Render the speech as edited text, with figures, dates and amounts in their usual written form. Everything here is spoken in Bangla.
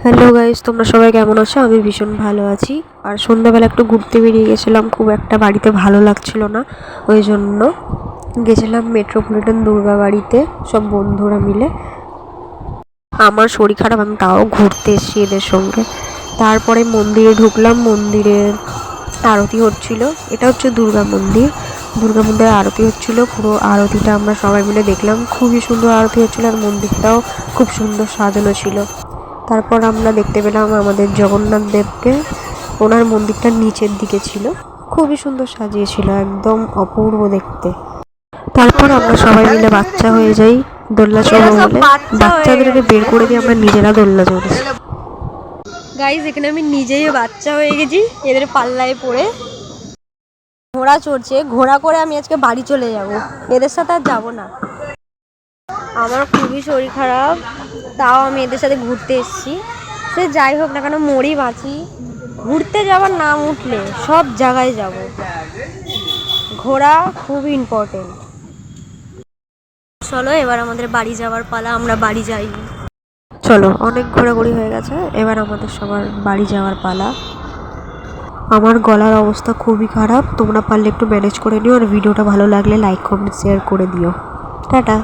হ্যালো গাইস, তোমরা সবাই কেমন আছো? আমি ভীষণ ভালো আছি। আর সন্ধ্যাবেলা একটু ঘুরতে বেরিয়ে গেছিলাম, খুব একটা বাড়িতে ভালো লাগছিল না, ওই জন্য গেছিলাম মেট্রোপলিটন দুর্গাবাড়িতে সব বন্ধুরা মিলে। আমার শরীর খারাপ, আমি তাও ঘুরতে এসেছি এদের সঙ্গে। তারপরে মন্দিরে ঢুকলাম, মন্দিরের আরতি হচ্ছিল। এটা হচ্ছে দুর্গা মন্দির, দুর্গা মন্দিরে আরতি হচ্ছিল। পুরো আরতিটা আমরা সবাই মিলে দেখলাম, খুবই সুন্দর আরতি হচ্ছিল আর মন্দিরটাও খুব সুন্দর সাজানো ছিল। তারপর আমরা দেখতে পেলাম আমাদের জগন্নাথ দেবকে, ওনার মন্দিরটা নিচের দিকে ছিল, খুবই সুন্দর সাজিয়েছিল, একদম অপূর্ব দেখতে। তারপর আমরা সবাই মিলে বাচ্চা হয়ে যাই দোলনা চড়বো বলে, বাচ্চাদেরকে বের করে দিয়ে আমরা নিজেরা দোলনা চড়েছি। গাইজ, এখানে আমি নিজেই বাচ্চা হয়ে গেছি এদের পাল্লায় পড়ে। ঘোড়া চড়ছে, ঘোড়া করে আমি আজকে বাড়ি চলে যাব, এদের সাথে আর যাবো না। আমার খুবই শরীর খারাপ, তাও আমি এদের সাথে ঘুরতে এসেছি। সে যাই হোক না কেন, মরি বাঁচি, ঘুরতে যাওয়ার নাম উঠলে সব জায়গায় যাব। ঘোরা খুবই ইম্পর্টেন্ট। চলো, এবার আমাদের বাড়ি যাওয়ার পালা, আমরা বাড়ি যাই। চলো, অনেক ঘোরাঘুরি হয়ে গেছে, এবার আমাদের সবার বাড়ি যাওয়ার পালা। আমার গলার অবস্থা খুবই খারাপ, তোমরা পারলে একটু ম্যানেজ করে নিও, আর ভিডিওটা ভালো লাগলে লাইক কমেন্ট শেয়ার করে দিও। টাটা।